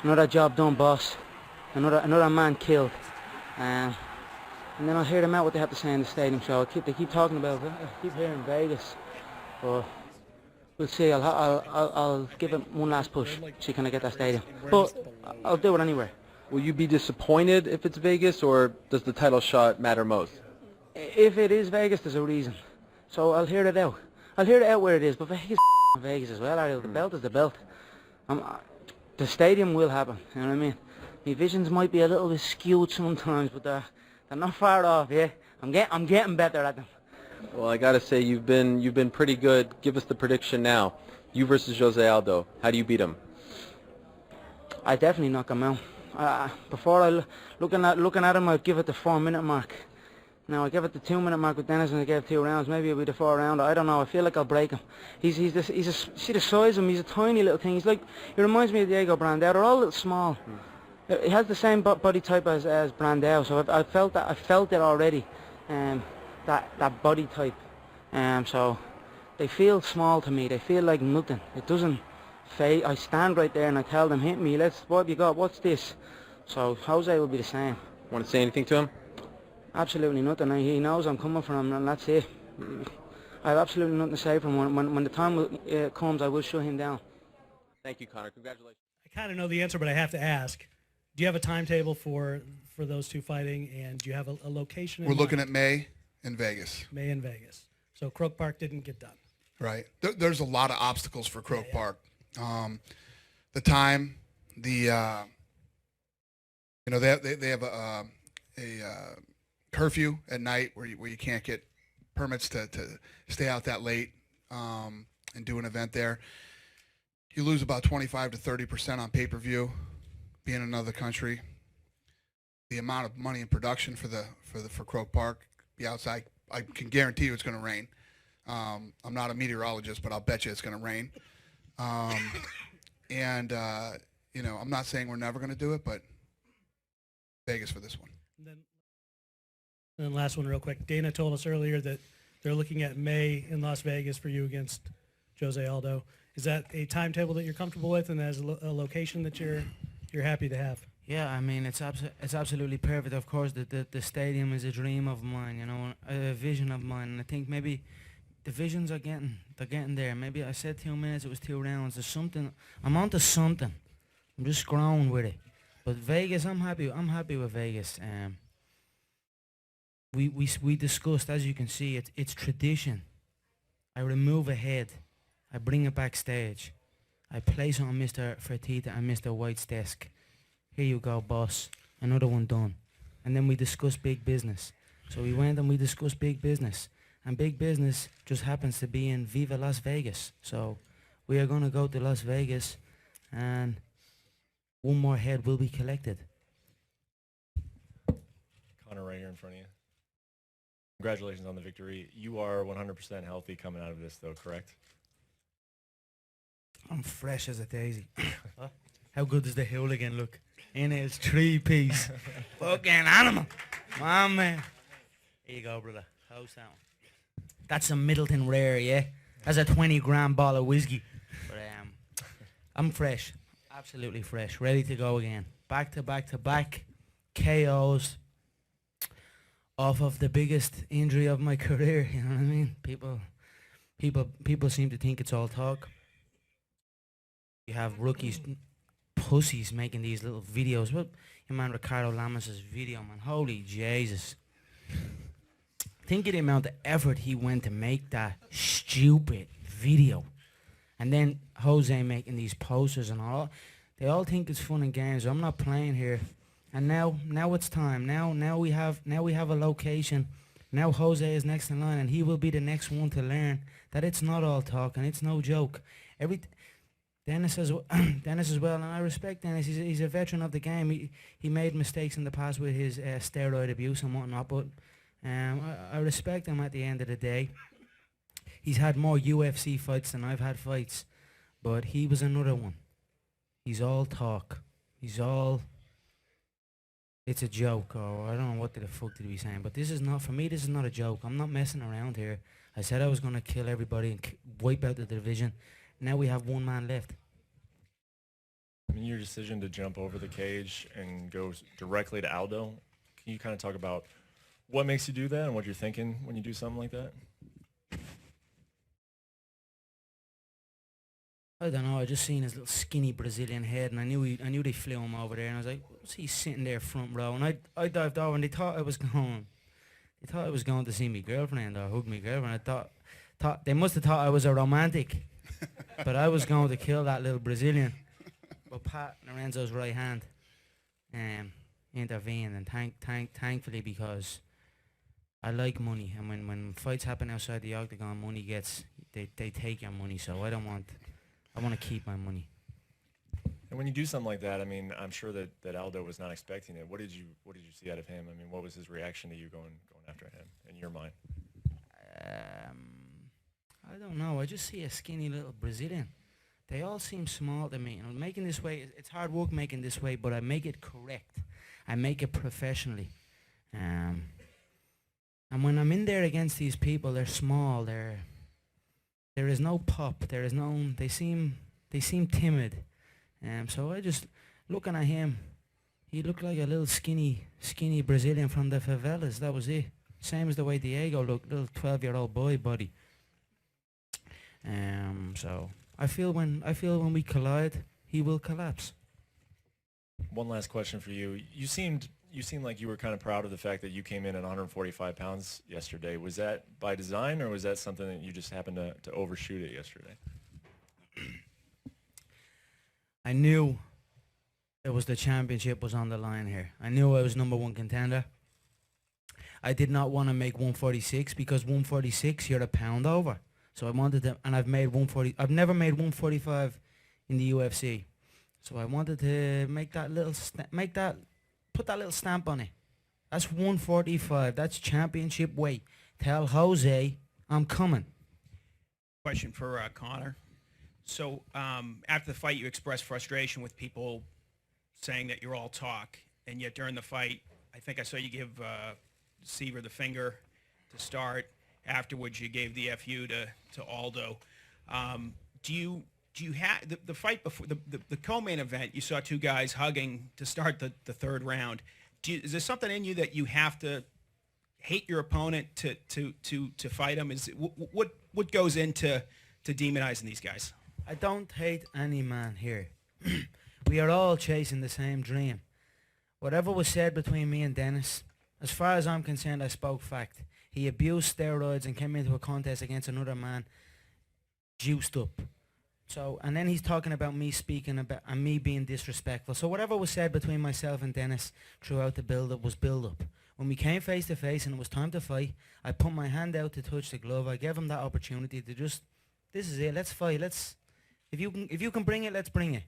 another job done, boss. Another man killed. And then I'll hear them out what they have to say in the stadium. So they keep talking about it. I keep hearing Vegas, but we'll see. I'll give it one last push. See can I get that stadium? But I'll do it anywhere. Will you be disappointed if it's Vegas, or does the title shot matter most? If it is Vegas, there's a reason. So I'll hear it out. I'll hear it out where it is. But Vegas, Vegas as well, Ariel. The belt is the belt. The stadium will happen. You know what I mean? My visions might be a little bit skewed sometimes, but they're not far off. Yeah, I'm getting better at them. Well, I gotta say you've been pretty good. Give us the prediction now. You versus Jose Aldo. How do you beat him? I definitely knock him out. Before looking at him, I'd give it the 4-minute mark. Now I give it the 2-minute mark with Dennis, and I gave 2 rounds. Maybe it'll be the 4 round. I don't know. I feel like I'll break him. See the size of him. He's a tiny little thing. He reminds me of Diego Brandao. They're all a little small. He has the same body type as Brandao. So I felt it already. That body type. So they feel small to me. They feel like nothing. It doesn't fade. I stand right there and I tell them, hit me. What have you got? What's this? So Jose will be the same. Want to say anything to him? Absolutely nothing. He knows I'm coming for him, and that's it. I have absolutely nothing to say for him. When the time comes, I will shut him down. Thank you, Conor. Congratulations. I kind of know the answer, but I have to ask. Do you have a timetable for those two fighting, and do you have a location? We're looking at May in Vegas. May in Vegas. So Crowcombe Park didn't get done. Right. There's a lot of obstacles for Crowcombe Park. The time, they have a curfew at night where you can't get permits to stay out that late and do an event there. You lose about 25 to 30% on pay-per-view, being in another country. The amount of money in production for Crowcombe Park, be outside. I can guarantee you it's going to rain. I'm not a meteorologist, but I'll bet you it's going to rain. I'm not saying we're never going to do it, but Vegas for this one. And then last one real quick. Dana told us earlier that they're looking at May in Las Vegas for you against Jose Aldo. Is that a timetable that you're comfortable with, and as a location that you're happy to have? Yeah, I mean it's absolutely perfect. Of course, the stadium is a dream of mine, you know, a vision of mine, and I think maybe the visions are getting there. Maybe I said 2 minutes, it was 2 rounds. There's something. I'm onto something. I'm just growing with it. But Vegas, I'm happy with Vegas. We discussed, as you can see, it's tradition. I remove a head, I bring it backstage, I place it on Mr. Fertitta and Mr. White's desk. Here you go, boss. Another one done. And then we discuss big business. So we went and we discussed big business. And big business just happens to be in Viva Las Vegas. So we are going to go to Las Vegas, and one more head will be collected. Conor, right here in front of you. Congratulations on the victory. You are 100% healthy coming out of this, though, correct? I'm fresh as a daisy. How good does the hooligan look? In his 3-piece. Fucking animal. My man. Here you go, brother. How's that one? That's a Middleton Rare, yeah? That's a 20-gram bottle of whiskey. But I'm fresh. Absolutely fresh. Ready to go again. Back to back KOs off of the biggest injury of my career, you know what I mean? People seem to think it's all talk. You have rookies, pussies making these little videos. Well, your man Ricardo Lamas' video, man. Holy Jesus. Think of the amount of effort he went to make that stupid video. And then Jose making these posters and all. They all think it's fun and games. I'm not playing here. And now it's time. Now we have a location. Now Jose is next in line, and he will be the next one to learn that it's not all talk and it's no joke. Dennis as well, and I respect Dennis. He's a veteran of the game. He made mistakes in the past with his steroid abuse and whatnot, but I respect him at the end of the day. He's had more UFC fights than I've had fights, but he was another one. He's all talk. It's a joke, or I don't know what the fuck did he be saying, but this is not, for me, this is not a joke. I'm not messing around here. I said I was going to kill everybody and wipe out the division. Now we have one man left. I mean, your decision to jump over the cage and go directly to Aldo, can you kind of talk about what makes you do that and what you're thinking when you do something like that? I don't know. I just seen his little skinny Brazilian head, and I knew they flew him over there, and I was like, "What's he sitting there front row?" And I dived over, and they thought I was going to see me girlfriend or hug me girlfriend. I thought they must have thought I was a romantic, but I was going to kill that little Brazilian. But Pat Lorenzo's right hand intervened, and thankfully, because I like money, and when fights happen outside the octagon, money they take your money. So I want to keep my money. And when you do something like that, I mean, I'm sure that Aldo was not expecting it. What did you see out of him? I mean, what was his reaction to you going after him in your mind? I don't know. I just see a skinny little Brazilian. They all seem small to me. And making this way, it's hard work making this way, but I make it correct. I make it professionally. And when I'm in there against these people, they're small. There is no pop. There is no. They seem timid. So I just looking at him. He looked like a little skinny Brazilian from the favelas. That was it. Same as the way Diego looked, little 12-year-old boy body. So I feel when we collide, he will collapse. One last question for you. You seemed like you were kind of proud of the fact that you came in at 145 pounds yesterday. Was that by design, or was that something that you just happened to overshoot it yesterday? I knew it was the championship was on the line here. I knew I was #1 contender. I did not want to make 146 because 146 you're a pound over. So I wanted to, and I've made 140. I've never made 145 in the UFC. So I wanted to make that little put that little stamp on it. That's 145. That's championship weight. Tell Jose I'm coming. Question for Conor. So after the fight, you expressed frustration with people saying that you're all talk, and yet during the fight, I think I saw you give Seaver the finger to start. Afterwards, you gave the FU to Aldo. Do you have the fight before the co-main event? You saw two guys hugging to start the third round. Is there something in you that you have to hate your opponent to fight him? Is what goes into demonizing these guys? I don't hate any man here. We are all chasing the same dream. Whatever was said between me and Dennis, as far as I'm concerned, I spoke fact. He abused steroids and came into a contest against another man juiced up. So, and then he's talking about me speaking about and me being disrespectful. So whatever was said between myself and Dennis throughout the build-up was build-up. When we came face to face and it was time to fight, I put my hand out to touch the glove. I gave him that opportunity to just, this is it, let's fight. If you can bring it, let's bring it.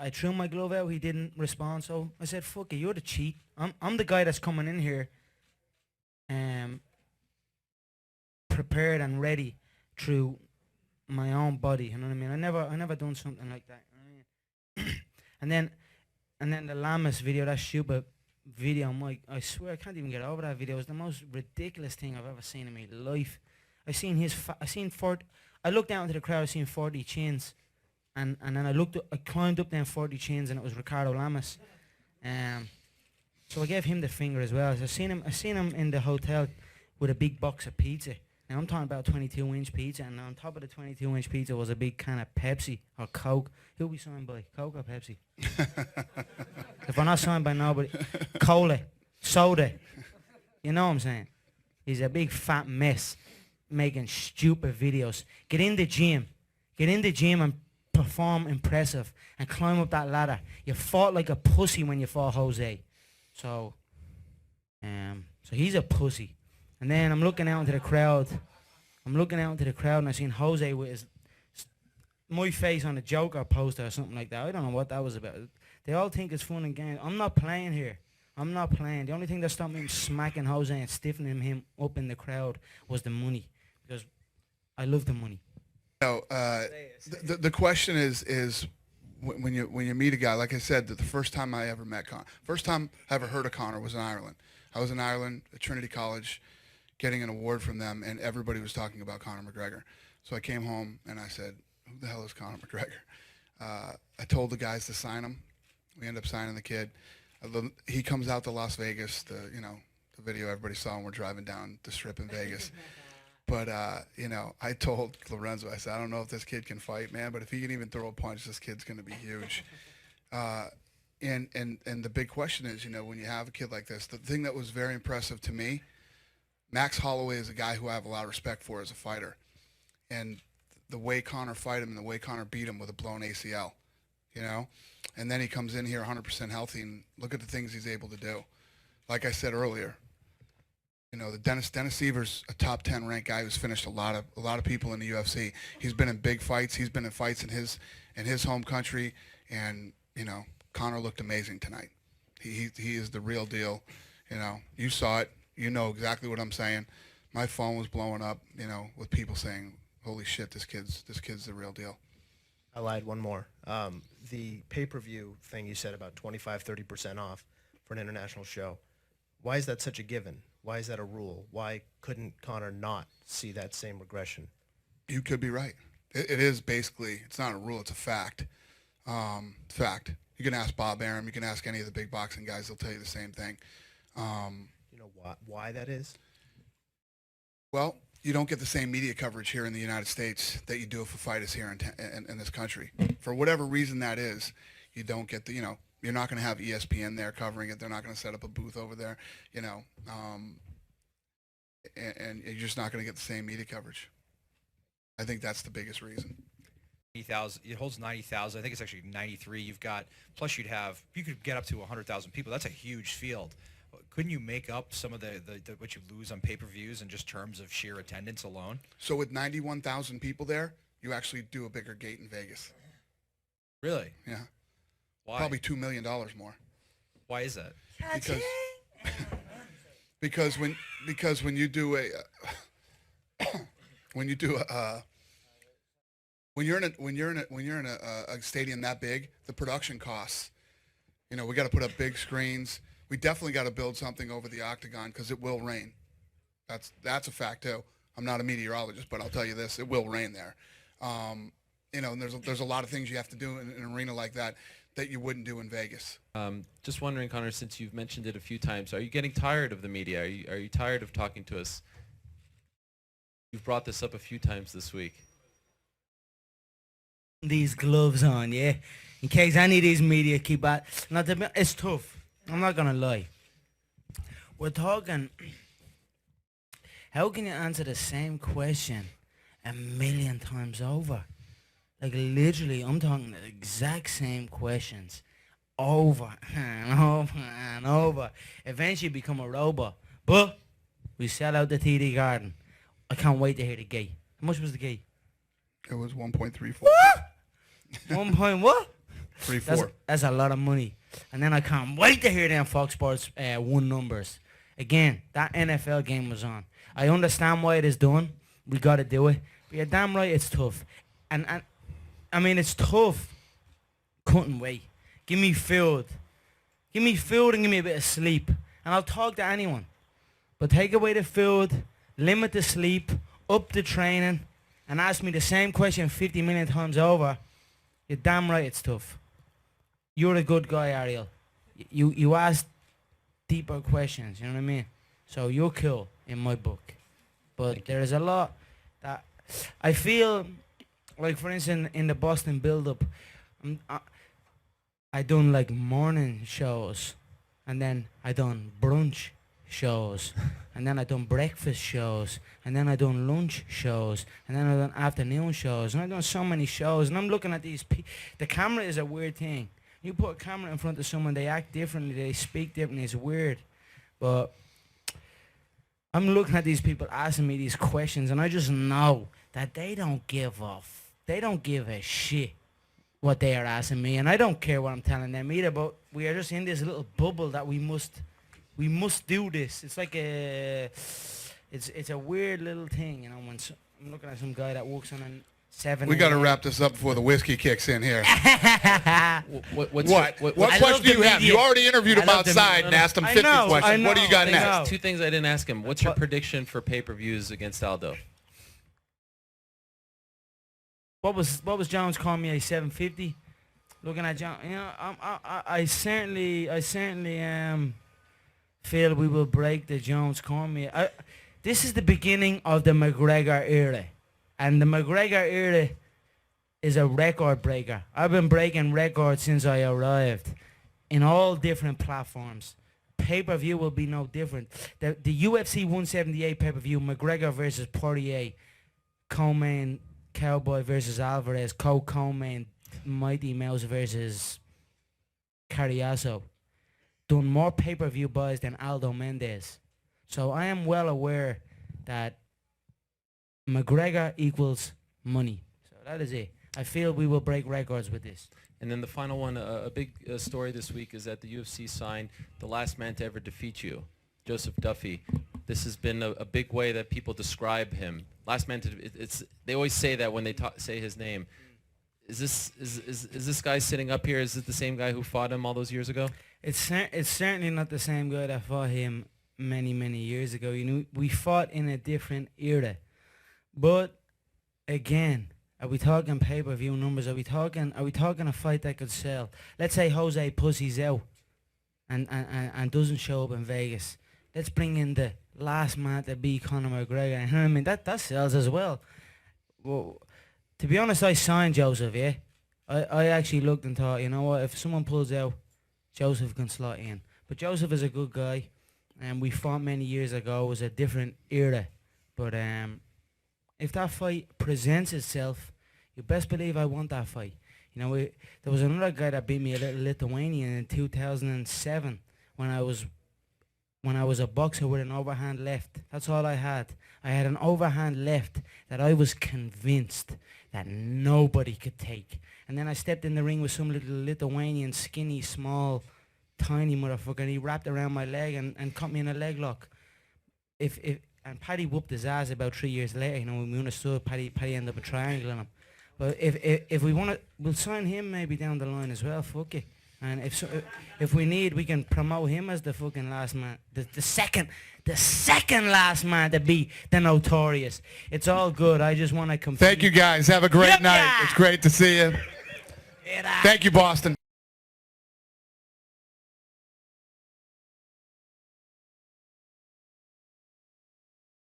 I threw my glove out. He didn't respond. So I said, "Fuck it, you're the cheat. I'm the guy that's coming in here, prepared and ready through my own body." You know what I mean? I never done something like that. You know what I mean? and then the Lamas video, that stupid video. I swear I can't even get over that video. It was the most ridiculous thing I've ever seen in my life. I looked down into the crowd. I seen 40 chins. And then I climbed up them 40 chins, and it was Ricardo Lamas. So I gave him the finger as well. So I seen him in the hotel with a big box of pizza. Now I'm talking about 22-inch pizza, and on top of the 22-inch pizza was a big can of Pepsi or Coke. Who we signed by? Coke or Pepsi? If we're not signed by nobody, cola, soda. You know what I'm saying? He's a big fat mess making stupid videos. Get in the gym and perform impressive and climb up that ladder. You fought like a pussy when you fought Jose. So he's a pussy. And then I'm looking out into the crowd. And I seen Jose with my face on a Joker poster or something like that. I don't know what that was about. They all think it's fun and games. I'm not playing here. I'm not playing. The only thing that stopped me from smacking Jose and stiffening him up in the crowd was the money. Because I love the money. No, the question is when you meet a guy, like I said, that the first time I ever met Conor, first time I ever heard of Conor was in Ireland. I was in Ireland at Trinity College getting an award from them, and everybody was talking about Conor McGregor. So I came home and I said, "Who the hell is Conor McGregor?" I told the guys to sign him. We end up signing the kid. He comes out to Las Vegas. The video everybody saw when we're driving down the strip in Vegas. But I told Lorenzo, I said, I don't know if this kid can fight, man, but if he can even throw a punch, this kid's going to be huge. And the big question is, when you have a kid like this, the thing that was very impressive to me, Max Holloway is a guy who I have a lot of respect for as a fighter. And the way Conor fight him and the way Conor beat him with a blown ACL, and then he comes in here 100% healthy, and look at the things he's able to do. Like I said earlier, the Dennis Seaver's a top 10 ranked guy who's finished a lot of people in the UFC. He's been in big fights. He's been in fights in his home country, and Conor looked amazing tonight. He is the real deal. You saw it. You know exactly what I'm saying. My phone was blowing up, with people saying, "Holy shit, this kid's the real deal." I lied, one more. The pay-per-view thing you said about 25-30% off for an international show. Why is that such a given? Why is that a rule? Why couldn't Conor not see that same regression? You could be right. It is basically, it's not a rule, it's a fact. Fact. You can ask Bob Arum, you can ask any of the big boxing guys, they'll tell you the same thing. You know why that is? Well, you don't get the same media coverage here in the United States that you do for fighters here in this country. For whatever reason that is, you don't get the, you're not going to have ESPN there covering it. They're not going to set up a booth over there, and you're just not going to get the same media coverage. I think that's the biggest reason. 90,000. It holds 90,000. I think it's actually 93. You've got, plus you could get up to 100,000 people. That's a huge field. Couldn't you make up some of the what you lose on pay-per-views in just terms of sheer attendance alone? So with 91,000 people there, you actually do a bigger gate in Vegas. Really? Yeah. Why? Probably $2 million more. Why is that? Because when you do when you're in a stadium that big, the production costs. We got to put up big screens. We definitely got to build something over the octagon because it will rain. That's a fact too. I'm not a meteorologist, but I'll tell you this: it will rain there. And there's a lot of things you have to do in an arena like that you wouldn't do in Vegas. Just wondering, Conor, since you've mentioned it a few times, are you getting tired of the media? Are you tired of talking to us? You've brought this up a few times this week. These gloves on, yeah, in case any of these media keep at. It's tough. I'm not gonna lie. We're talking. How can you answer the same question a million times over? Like literally, I'm talking the exact same questions over and over and over. Eventually become a robot. But we sell out the TD Garden. I can't wait to hear the gate. How much was the gate? It was 1.34. What? 1 point what? 3.4. That's a lot of money. And then I can't wait to hear them Fox Sports 1 numbers. Again, that NFL game was on. I understand why it is done. We got to do it. But you're damn right it's tough. And I mean, it's tough cutting weight. Give me food. Give me food and give me a bit of sleep. And I'll talk to anyone. But take away the food, limit the sleep, up the training, and ask me the same question 50 million times over. You're damn right it's tough. You're a good guy, Ariel. You ask deeper questions, you know what I mean? So you're cool in my book. But there is a lot that I feel like, for instance, in the Boston build-up, I done like morning shows, and then I done brunch shows, and then I done breakfast shows, and then I done lunch shows, and then I done afternoon shows, and I done so many shows, and I'm looking at these the camera is a weird thing. You put a camera in front of someone, they act differently, they speak differently, it's weird. But I'm looking at these people asking me these questions, and I just know that they don't give a shit what they are asking me, and I don't care what I'm telling them either, but we are just in this little bubble that we must do this. It's like it's a weird little thing, when I'm looking at some guy that walks on a 7. We got to wrap this up before the whiskey kicks in here. What question do you have? You already interviewed him outside and asked him 50 questions. What do you got next? 2 things I didn't ask him. What's your prediction for pay-per-views against Aldo? What was Jones calling me, a 750? looking at John, I certainly feel we will break the Jones Cormier. This is the beginning of the McGregor era, and the McGregor era is a record breaker. I've been breaking records since I arrived in all different platforms. Pay-per-view will be no different. The UFC 178 pay-per-view, McGregor versus Poirier, co-main Cowboy versus Alvarez, co-main Mighty Mouse versus Carriazo, done more pay-per-view buys than Aldo Mendez. So I am well aware that McGregor equals money. So that is it. I feel we will break records with this. And then the final one, a big story this week is that the UFC signed the last man to ever defeat you, Joseph Duffy. This has been a big way that people describe him. Last man to they always say that when they say his name. Is this guy sitting up here? Is it the same guy who fought him all those years ago? It's certainly not the same guy that fought him many years ago. You know, we fought in a different era. But again, are we talking pay-per-view numbers? Are we talking a fight that could sell? Let's say Jose pussies out and doesn't show up in Vegas. Let's bring in the last man to beat Conor McGregor. I mean, that sells as well. Well, to be honest, I signed Joseph, yeah. I actually looked and thought, you know what, if someone pulls out, Joseph can slot in. But Joseph is a good guy, and we fought many years ago. It was a different era. But if that fight presents itself, you best believe I want that fight. You know, there was another guy that beat me, a little Lithuanian, in 2007 when I was a boxer with an overhand left. That's all I had. I had an overhand left that I was convinced that nobody could take. And then I stepped in the ring with some little Lithuanian, skinny, small, tiny motherfucker, and he wrapped around my leg and caught me in a leg lock. And Paddy whooped his ass about 3 years later. You know, when we understood, Paddy ended up a triangle on him. But if we want to, we'll sign him maybe down the line as well. Fuck it. And if we need, we can promote him as the fucking last man, the second last man to beat the Notorious. It's all good. I just want to compete. Thank you guys. Have a great Yep, night. yeah. It's great to see you. Thank you, Boston.